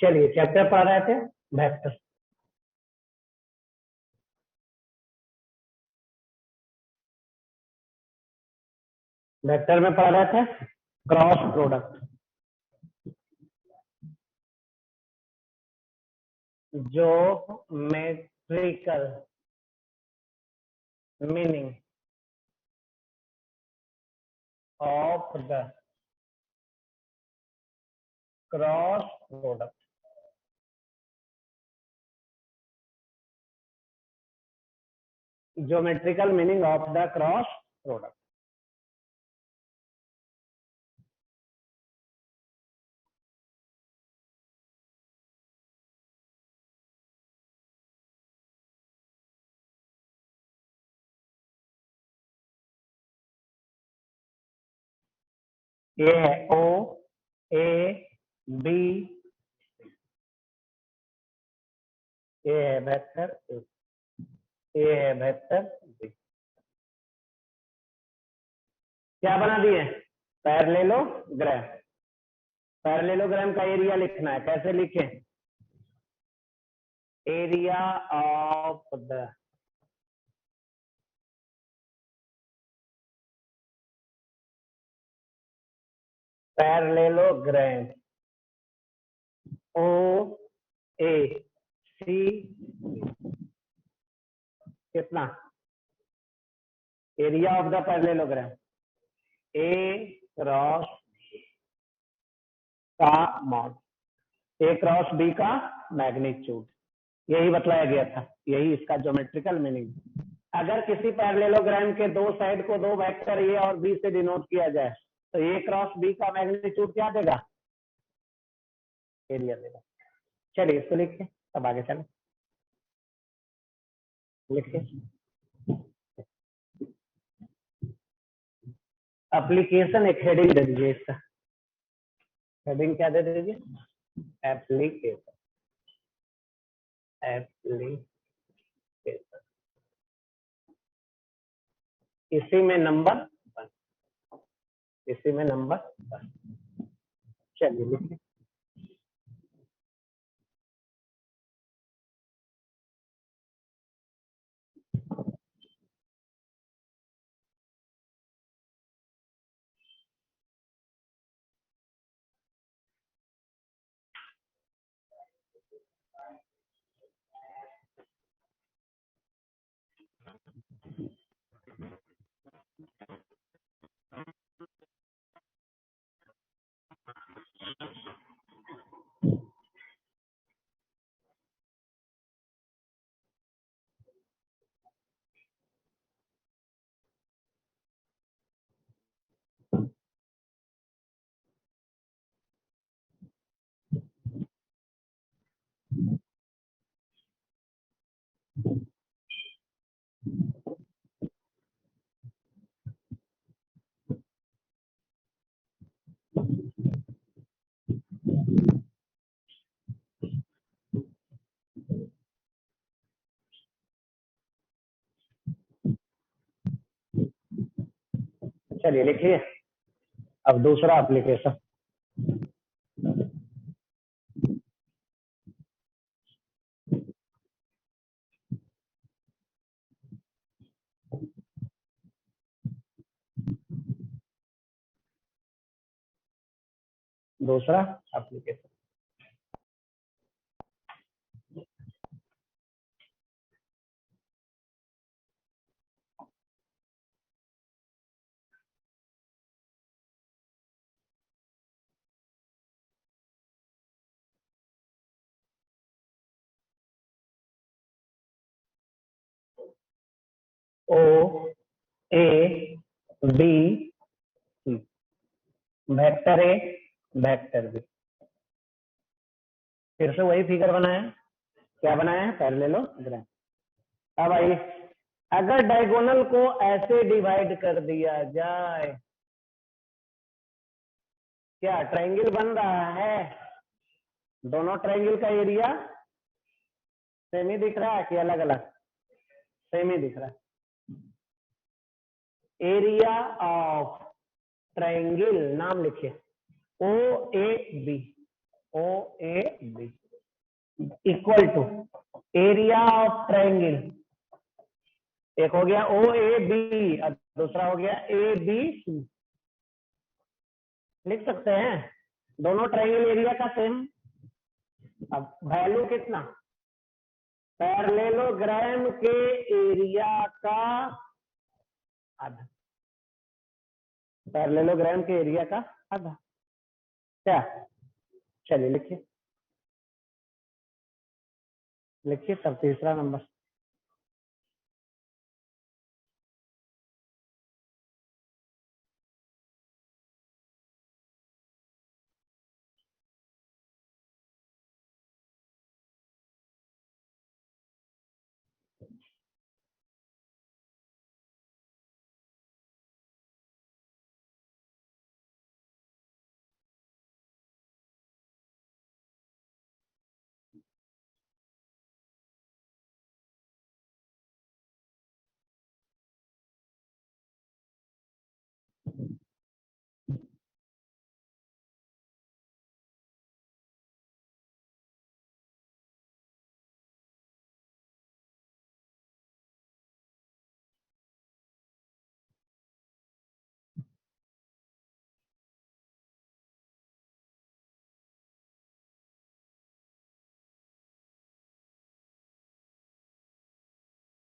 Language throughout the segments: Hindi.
चलिए चैप्टर पढ़ रहे थे वेक्टर। वेक्टर में पढ़ रहे थे cross product, geometrical meaning of the cross product. Geometrical meaning of the cross product. ये है ओ ए बी, ये है वेक्टर ए, ये है वेक्टर बी। क्या बना दिए? पैरेललोग्राम। पैरेललोग्राम का एरिया लिखना है, कैसे लिखें? Area of the parallelogram O A सी, कितना area of the parallelogram? A cross का मॉड, ए क्रॉस बी का मैग्नीट्यूड, यही बतलाया गया था, यही इसका ज्योमेट्रिकल मीनिंग। अगर किसी पैरेललोग्राम के दो साइड को दो वेक्टर ए और बी से डिनोट किया जाए तो ए क्रॉस बी का मैग्नीट्यूड क्या देगा? एरिया देगा। चलिए इसको लिखिए, अब आगे चलो लिखिए। एप्लीकेशन एक हेडिंग दे दीजिए, इसका हेडिंग क्या दे दीजिए? एप्लीकेशन। एप्लीकेशन, इसी में नंबर 1, इसी में नंबर 1। चलिए लिखिए। चलिए लिखिए। अब दूसरा एप्लीकेशन, दूसरा application. O A B, vector A vector B. फिर से वही फिगर बनाया, क्या बनाया है? पैरेललोग्राम। अब आइए, अगर डायगोनल को ऐसे डिवाइड कर दिया जाए, क्या ट्रायंगल बन रहा है? दोनों ट्रायंगल का एरिया सेम ही दिख रहा है कि अलग अलग? सेम ही दिख रहा है। एरिया ऑफ ट्रायंगल, नाम लिखिए O A B, O A B equal to area of triangle, एक हो गया ओ ए बी और दूसरा हो गया ए बी सी। लिख सकते हैं दोनों ट्रायंगल एरिया का सेम। अब वैल्यू कितना, पैरेललोग्राम के एरिया का आधा, पैरेललोग्राम के एरिया का आधा। क्या, चलिए लिखिए लिखिए तब तीसरा नंबर।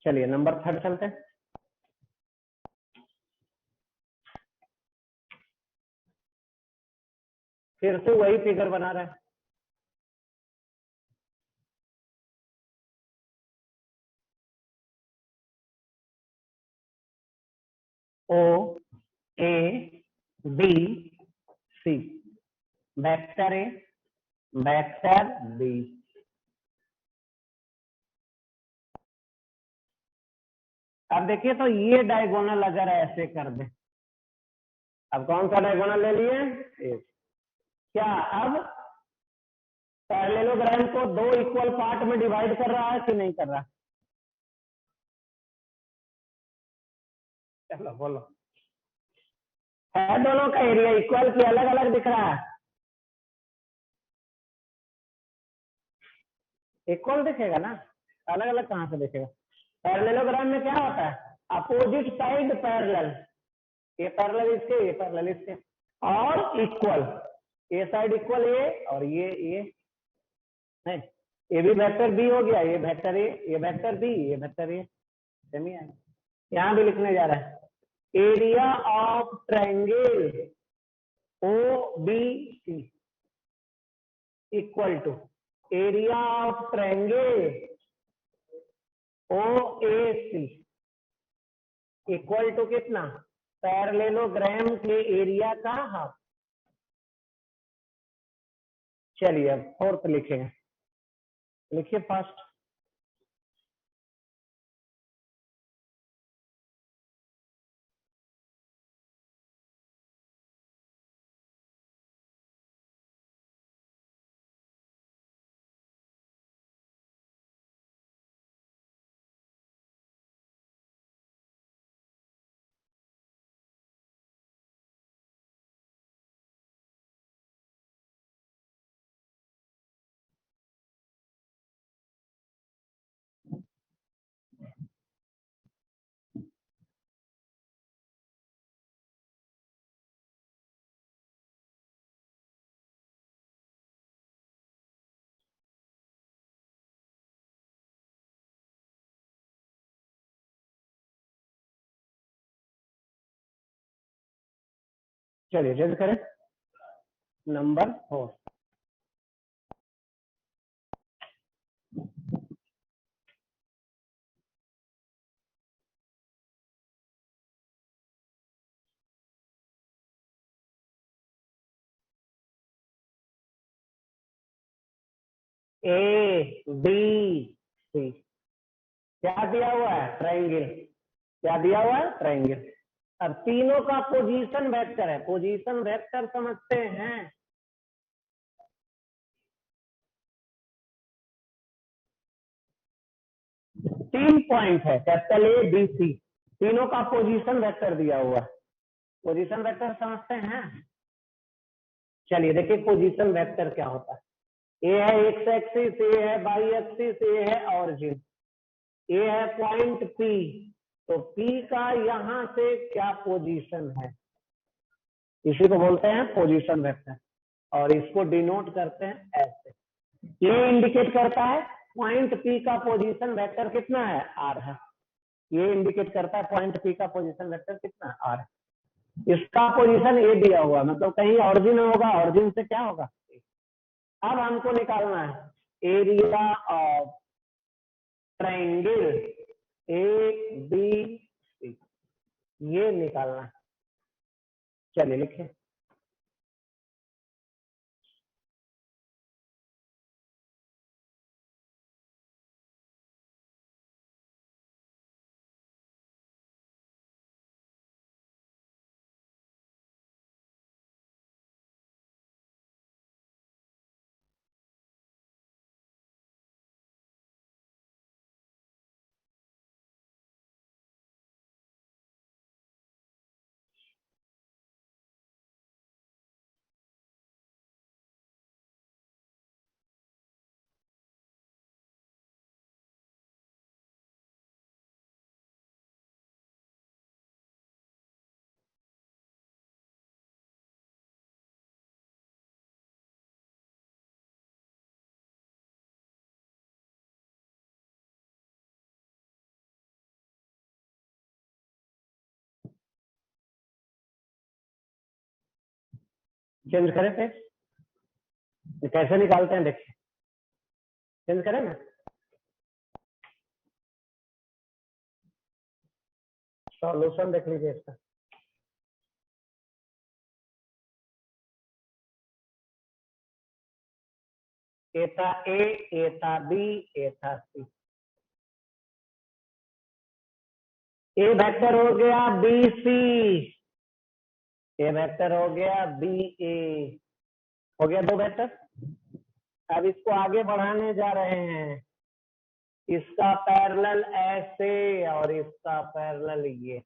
चलिए नंबर थर्ड चलते हैं। फिर से वही फिगर बना रहा है। O A B C, vector A vector B. अब देखिए तो ये डायगोनल अगर ऐसे कर दे, अब कौन सा डायगोनल ले लिए, क्या अब पैरेललोग्राम को दो इक्वल पार्ट में डिवाइड कर रहा है कि नहीं कर रहा? चलो बोलो, है दोनों का एरिया इक्वल की अलग अलग दिख रहा है? इक्वल दिखेगा ना, अलग अलग कहां से दिखेगा? पैरेललोग्राम में क्या होता है, अपोजिट साइड पैरेलल, ये पैरेलल इसके ये पैरेलल इसके और इक्वल, ये साइड इक्वल ये और ये है, ये भी वेक्टर बी हो गया, ये वेक्टर ए, ये वेक्टर बी, ये वेक्टर ए, सेम ही है। यहां भी लिखने जा रहा है area of triangle O B C equal to area of triangle O A C equal to कितना, पैरेललोग्राम के एरिया का हाफ। चलिए अब फोर्थ लिखेंगे, लिखिए फर्स्ट। चलिए जल्द करें, नंबर 4। ए बी सी क्या दिया हुआ है, ट्रायंगल, क्या दिया हुआ है, ट्रायंगल। अब तीनों का पोजीशन वेक्टर है, पोजीशन वेक्टर समझते हैं, तीन पॉइंट है, कैपिटल ए बी सी, तीनों का पोजीशन वेक्टर दिया हुआ है, पोजीशन वेक्टर समझते हैं। चलिए देखिए पोजीशन वेक्टर क्या होता है। ए है एक्स एक्सिस, ए है वाई एक्सिस, ए है ऑरिजिन, ए है पॉइंट पी। तो पी का यहां से क्या पोजीशन है, इसी को बोलते हैं पोजीशन वेक्टर, और इसको डिनोट करते हैं ऐसे। ये इंडिकेट करता है पॉइंट पी का पोजीशन वेक्टर कितना है, आर है। ये इंडिकेट करता है पॉइंट पी का पोजीशन वेक्टर कितना है, आर है। इसका पोजीशन ए दिया हुआ, मतलब कहीं ऑरिजिन होगा, ऑरिजिन से क्या होगा। अब हमको निकालना है area of triangle A B C, ये निकालना है। चलिए लिखें। चेंज करें थे, कैसे निकालते हैं देखिए, चेंज करें ना। सॉल्यूशन देख लीजिए इसका। ए था ए था बी, ए था सी। ए वेक्टर हो गया बी सी, ए वेक्टर हो गया बी ए, हो गया दो वेक्टर। अब इसको आगे बढ़ाने जा रहे हैं, इसका पैरेलल ऐसे और इसका पैरेलल ये,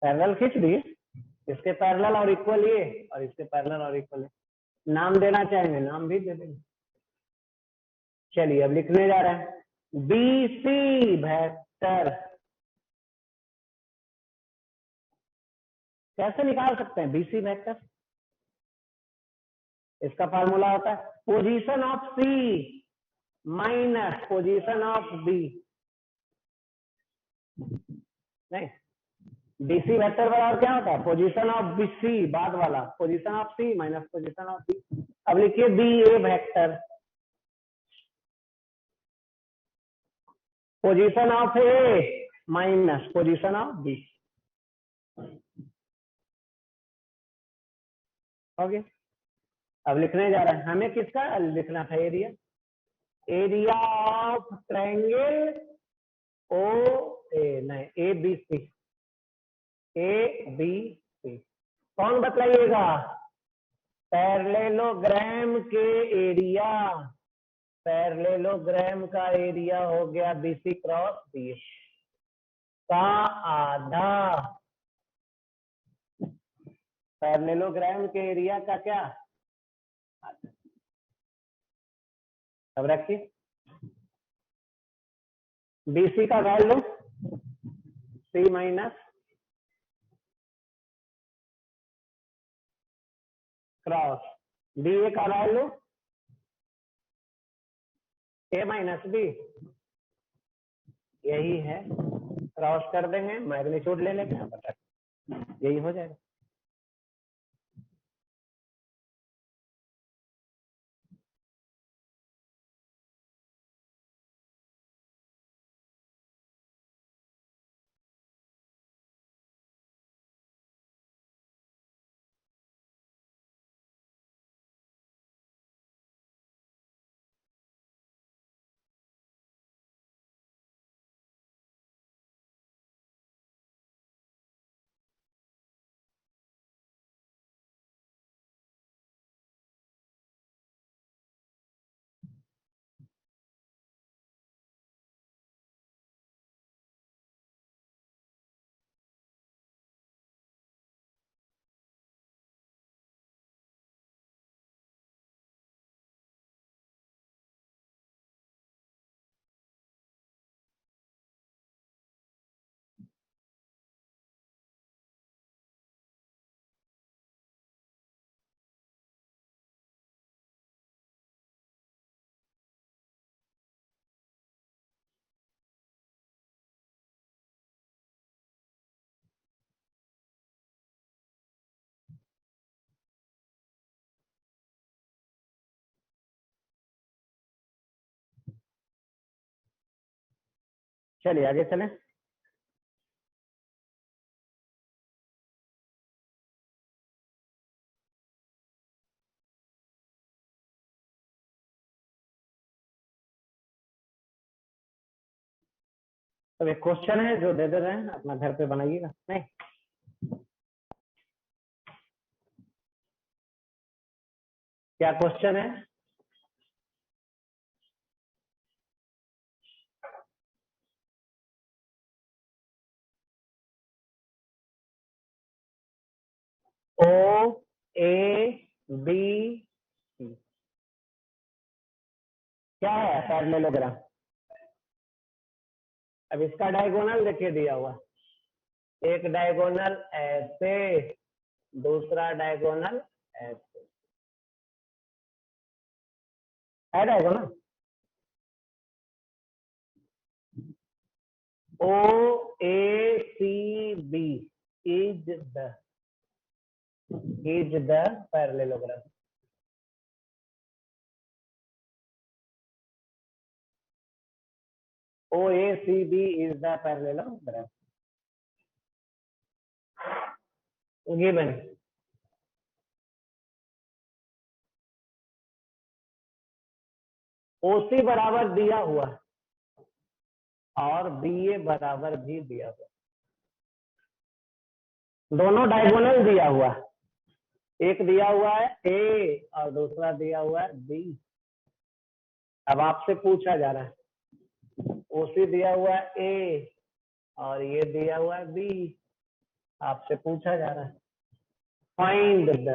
पैरेलल खींच दिए, इसके पैरेलल और इक्वल ये, और इसके पैरेलल और इक्वल ये। नाम देना चाहेंगे नाम भी दे देंगे। चलिए अब लिखने जा रहे हैं बी सी वेक्टर। कैसे निकाल सकते हैं बीसी वेक्टर, इसका फार्मूला होता है position of C minus position of B. नहीं, बीसी वेक्टर बराबर क्या होता है, पोजीशन ऑफ बी सी, बाद वाला position of C minus position of B. अब लिखिए B A vector, position of A minus position of B. Okay, अब लिखने जा रहे हैं, हमें किसका लिखना था, area, area of triangle O A, नहीं A B C, A B C. कौन बतलाइएगा, पैरेललोग्राम के एरिया, पैरेललोग्राम का एरिया हो गया बीसी क्रॉस बी का आधा, पैरेललोग्राम के एरिया का क्या आधा। अब रखिए बीसी का value C minus cross B ए का वैल्यू ए माइनस बी, यही है, क्रॉस कर देंगे, मैग्नीट्यूड ले लेंगे, यही हो जाएगा। चलिए आगे चलें। तो एक क्वेश्चन है जो दे रहे हैं, अपना घर पे बनाइएगा। नहीं, क्या क्वेश्चन है? ओ ए बी सी क्या है? पैरेललोग्राम। अब इसका डायगोनल देखिए दिया हुआ, एक डायगोनल ऐसे, दूसरा डायगोनल ऐसे, है diagonal. O A C B is the parallelogram. O A C B is the parallelogram given. OC बराबर दिया हुआ और बी ए बराबर भी दिया हुआ, दोनों डायगोनल दिया हुआ, एक दिया हुआ है ए और दूसरा दिया हुआ है बी। अब आपसे पूछा जा रहा है, ओसी दिया हुआ है ए और ये दिया हुआ है बी, आपसे पूछा जा रहा है find the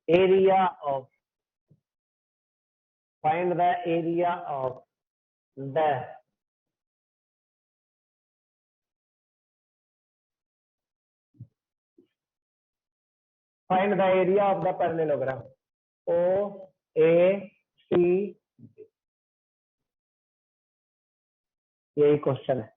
area of, find the area of the find the area of the parallelogram O A C, यही क्वेश्चन है।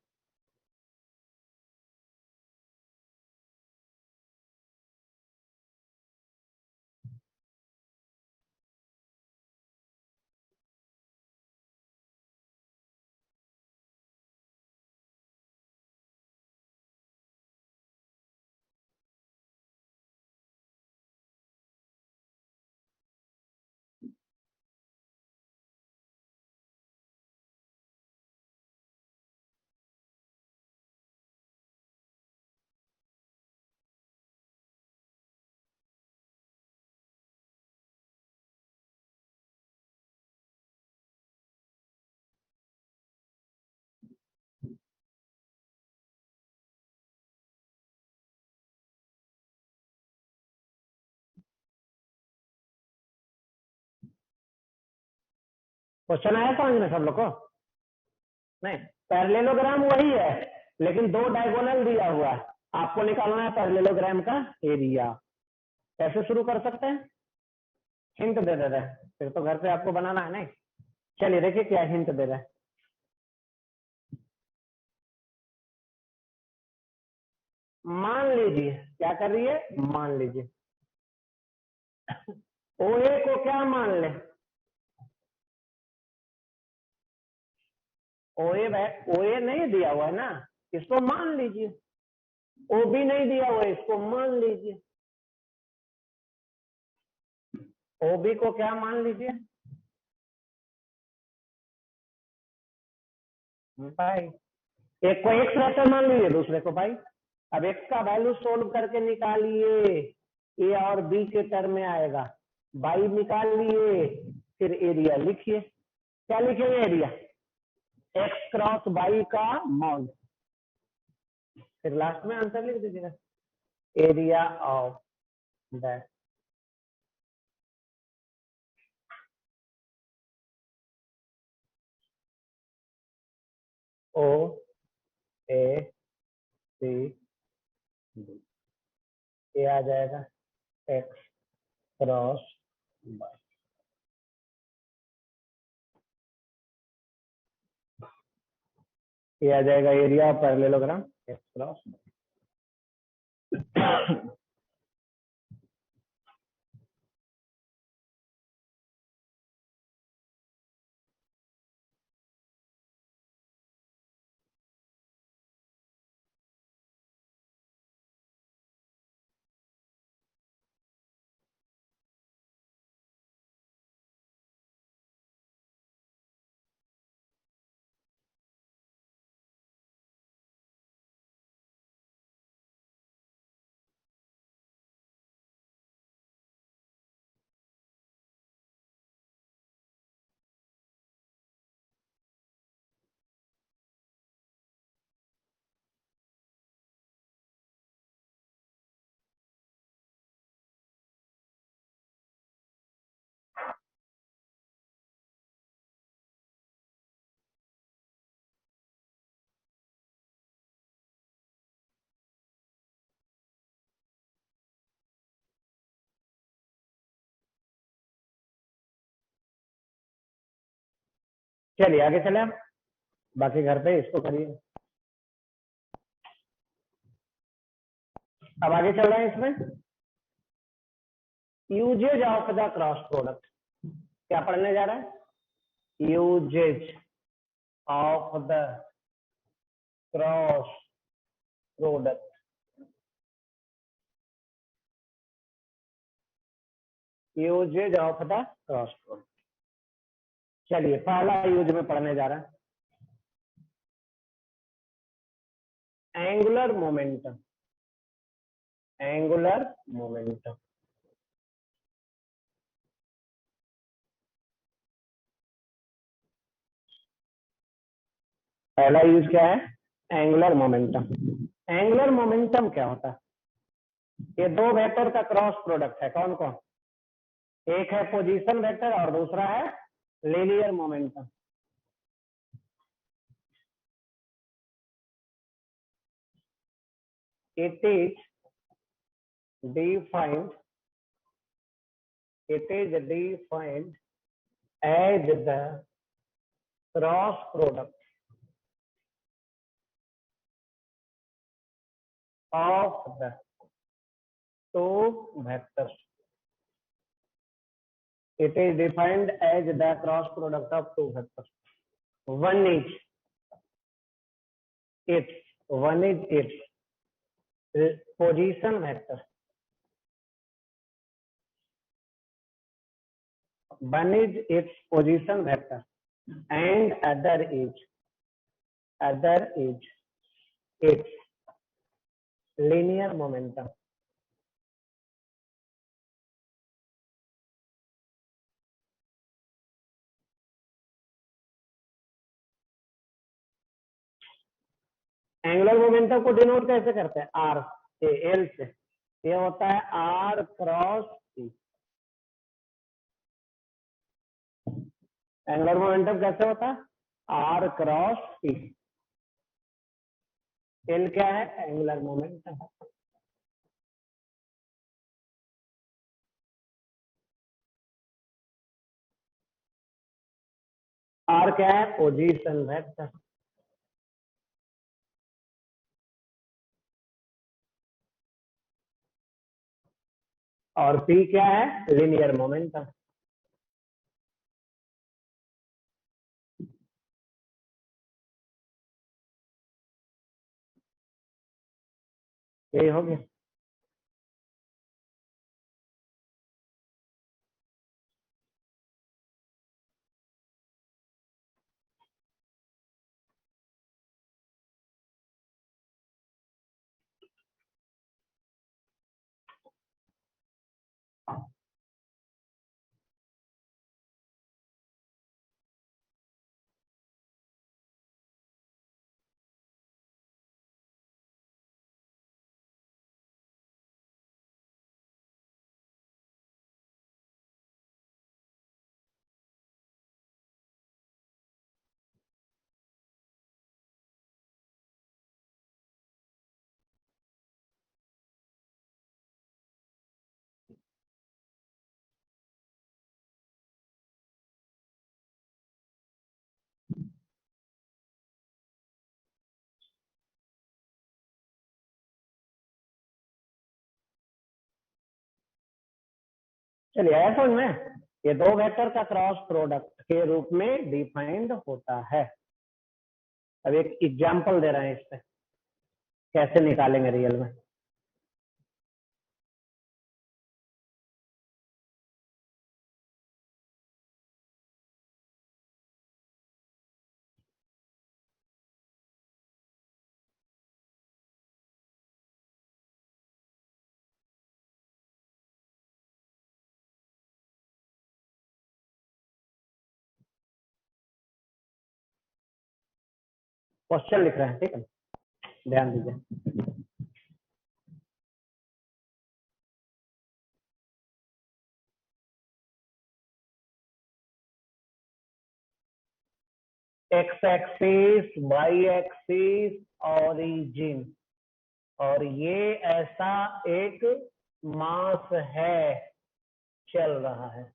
क्वेश्चन आया समझ में सब लोग को? नहीं, पैरेललोग्राम वही है लेकिन दो डायगोनल दिया हुआ है, आपको निकालना है पैरेललोग्राम का एरिया। कैसे शुरू कर सकते हैं? हिंट दे रहे हैं, फिर तो घर पे आपको बनाना है। नहीं, चलिए देखिए क्या हिंट दे रहे हैं। मान लीजिए, क्या कर रही है? मान लीजिए ओए को क्या मान ले? ओए ओए नहीं दिया हुआ है ना, इसको मान लीजिए। ओ भी नहीं दिया हुआ है, इसको मान लीजिए। ओ बी को क्या मान लीजिए? भाई, एक को एक्स रहता मान लीजिए, दूसरे को भाई। अब एक्स का वैल्यू सोल्व करके निकालिए, ए और बी के टर्म में आएगा। बाई निकाल लिए, फिर एरिया लिखिए। क्या लिखेंगे? एरिया एक्स क्रॉस बाई का मॉड, फिर लास्ट में आंसर लिख दीजिएगा, area of that. O A C B, ये आ जाएगा एक्स क्रॉस बाई। ये आ जाएगा area of parallelogram x cross चलिए आगे चले आप, बाकी घर पे इसको करिए। अब आगे चल रहे हैं इसमें, uses of the cross product. क्या पढ़ने जा रहा है? Uses of the cross product. Uses of the cross product. चलिए पहला यूज में पढ़ने जा रहा है, एंगुलर मोमेंटम। एंगुलर मोमेंटम, पहला यूज क्या है? Angular momentum. एंगुलर मोमेंटम क्या होता है? ये दो वेक्टर का क्रॉस प्रोडक्ट है। कौन कौन? एक है पोजीशन वेक्टर और दूसरा है linear momentum. it is defined as the cross product of the two vectors. It is defined as the cross product of two vectors. One is its position vector. One is its position vector and other is its linear momentum. Angular momentum को डिनोट कैसे करते हैं? आर से, एल से। ये होता है R cross C. Angular momentum कैसे होता है? आर क्रॉस सी। एल क्या है? Angular momentum. आर क्या है? Position vector. और पी क्या है? Linear momentum. यही हो गया। चलिए आया समझ में? ये दो वेक्टर का क्रॉस प्रोडक्ट के रूप में डिफाइंड होता है। अब एक एग्जांपल दे रहे हैं इस पे, कैसे निकालेंगे रियल में। क्वेश्चन लिख रहे हैं, ठीक है, ध्यान दीजिए। X axis, y axis, origin, और ये ऐसा एक मास है, चल रहा है।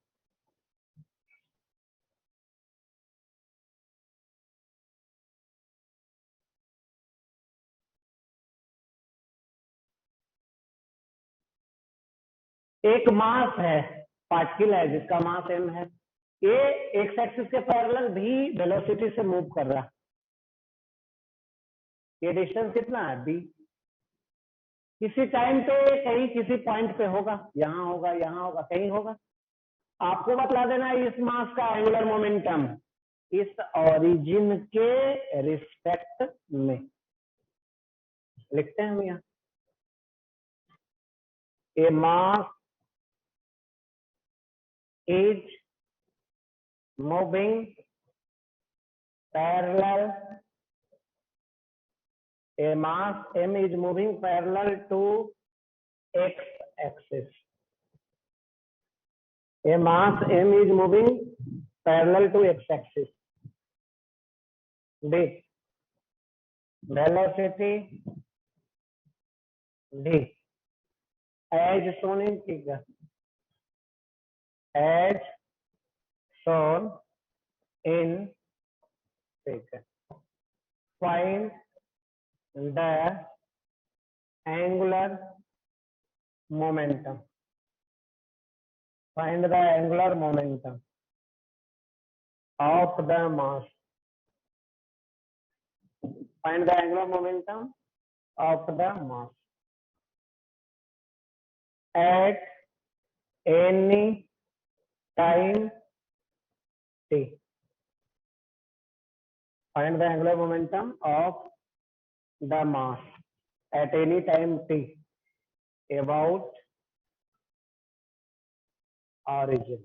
एक मास है, पार्टिकल है जिसका मास m है, ये एक्स एक्सिस के पैरेलल भी वेलोसिटी से मूव कर रहा है। ये डिस्टेंस कितना है b। किसी टाइम पे कहीं किसी पॉइंट पे होगा, यहाँ होगा, यहाँ होगा, कहीं होगा। आपको बतला देना है इस मास का एंगुलर मोमेंटम इस ओरिजिन के रिस्पेक्ट में। लिखते हैं हम यहाँ, a mass is moving parallel, a mass m is moving parallel to x axis. A mass m is moving parallel to x axis. D. Velocity d as shown in figure. As shown in figure. Find the angular momentum. Find the angular momentum of the mass. Find the angular momentum of the mass at any time t. Find the angular momentum of the mass at any time t about origin.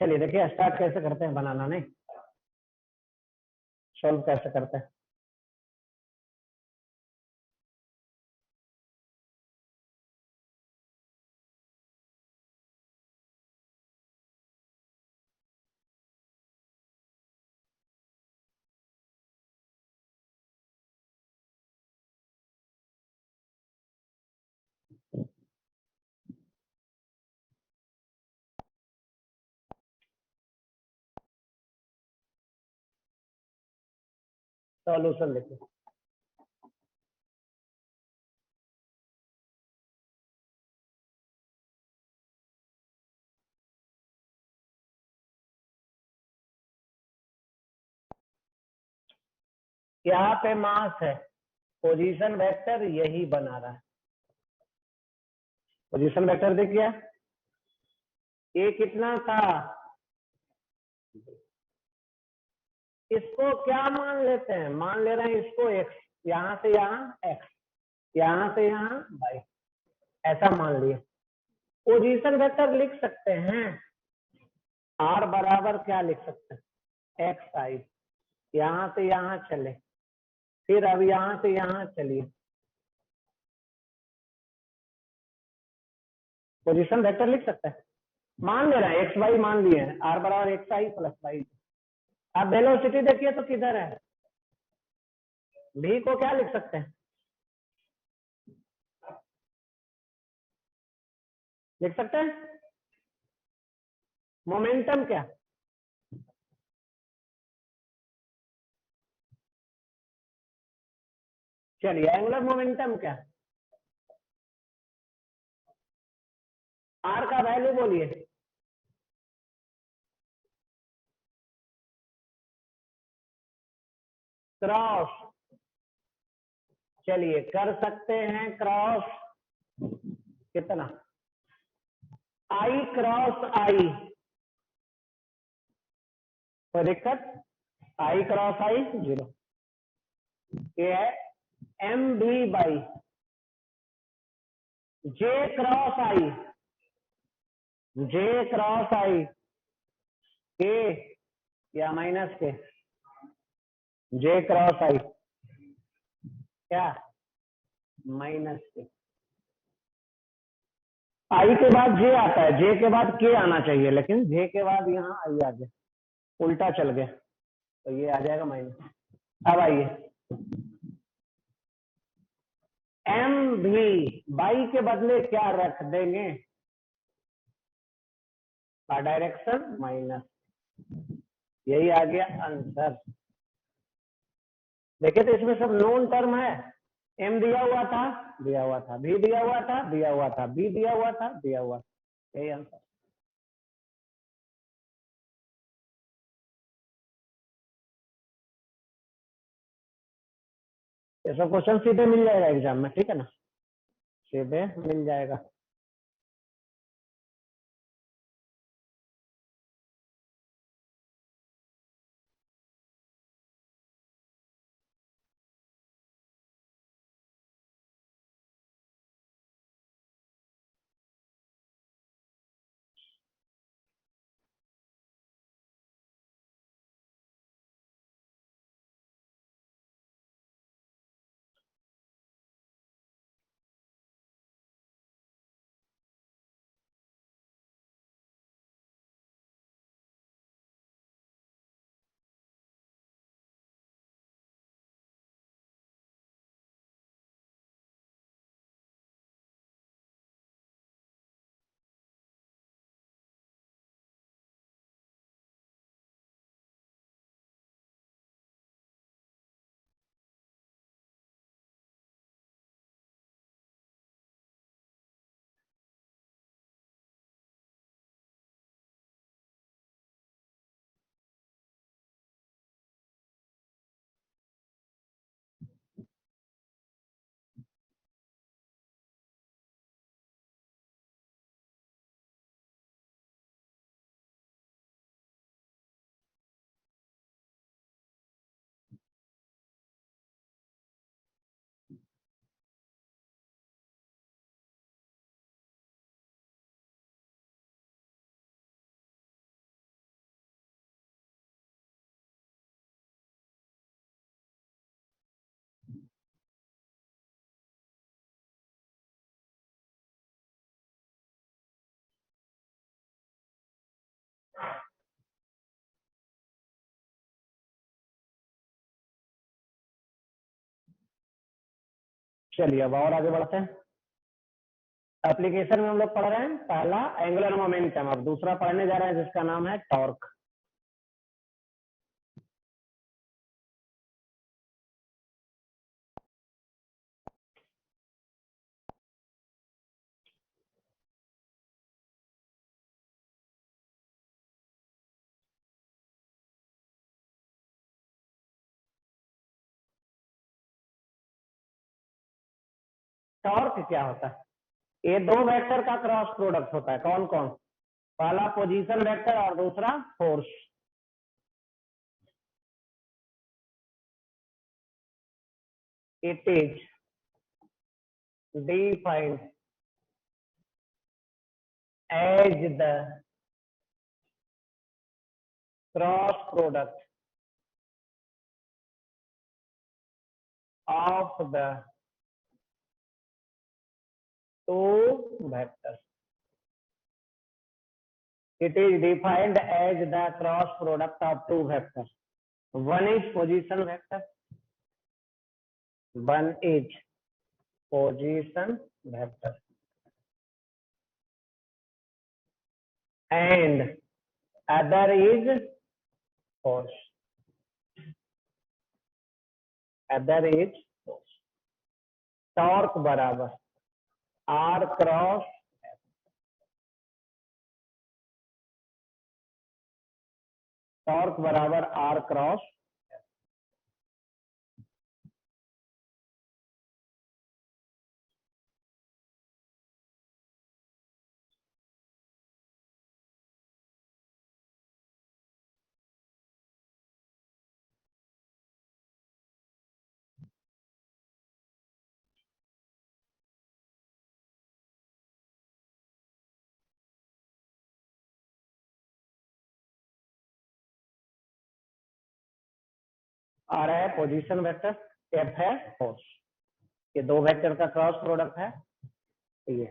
चलिए देखिए स्टार्ट कैसे करते हैं बनाना, नहीं सॉल्व कैसे करते हैं। सॉल्यूशन लिखो। यहाँ पे मास है, पोजीशन वेक्टर यही बना रहा है। पोजीशन वेक्टर देखिए, ये कितना था, इसको क्या मान लेते हैं, मान ले रहे हैं इसको x, यहाँ से यहाँ x, यहाँ से यहाँ y, ऐसा मान लिए। पोजीशन वेक्टर लिख सकते हैं, r बराबर क्या लिख सकते हैं, x आई, यहाँ से यहाँ चले, फिर अब यहाँ से यहाँ चलिए। पोजीशन वेक्टर लिख सकते हैं, मान ले रहे हैं एक्स वाई मान लिए हैं, r बराबर एक्स आई प्लस वाई। अब वेलोसिटी देखिए तो किधर है, v को क्या लिख सकते हैं, लिख सकते हैं? मोमेंटम क्या? चलिए, एंगुलर मोमेंटम क्या? आर का वैल्यू बोलिए। क्रॉस, चलिए कर सकते हैं क्रॉस कितना? आई क्रॉस आई, कोई दिक्कत? I cross I 0। ये है M B by J cross I, J cross I के या माइनस के, जे क्रॉस आई क्या? माइनस के। आई के बाद जे आता है, जे के बाद के आना चाहिए, लेकिन जे के बाद यहाँ आई आ गया, उल्टा चल गया, तो ये आ जाएगा माइनस। अब आइए, एम भी बाई के बदले क्या रख देंगे? का डायरेक्शन माइनस, यही आ गया आंसर। देखिए तो इसमें सब नोन टर्म है। एम दिया हुआ था, दिया हुआ था, भी दिया हुआ था, दिया हुआ था, बी दिया हुआ था, दिया हुआ था, यही आंसर। ये सब क्वेश्चन सीधे मिल जाएगा एग्जाम में, ठीक है ना, सीधे मिल जाएगा। चलिए अब और आगे बढ़ते हैं। एप्लीकेशन में हम लोग पढ़ रहे हैं पहला एंगुलर मोमेंटम, अब दूसरा पढ़ने जा रहे हैं जिसका नाम है टॉर्क। टॉर्क क्या होता है? ये दो वेक्टर का क्रॉस प्रोडक्ट होता है। कौन कौन? पहला पोजीशन वेक्टर और दूसरा force. It is defined as the cross product of the two vectors. It is defined as the cross product of two vectors. One is position vector. One is position vector. And other is force, other is force. Torque बराबर आर क्रॉस, टॉर्क बराबर आर क्रॉस, आर है पोजीशन वेक्टर, एफ है फोर्स, ये दो वेक्टर का क्रॉस प्रोडक्ट है। ये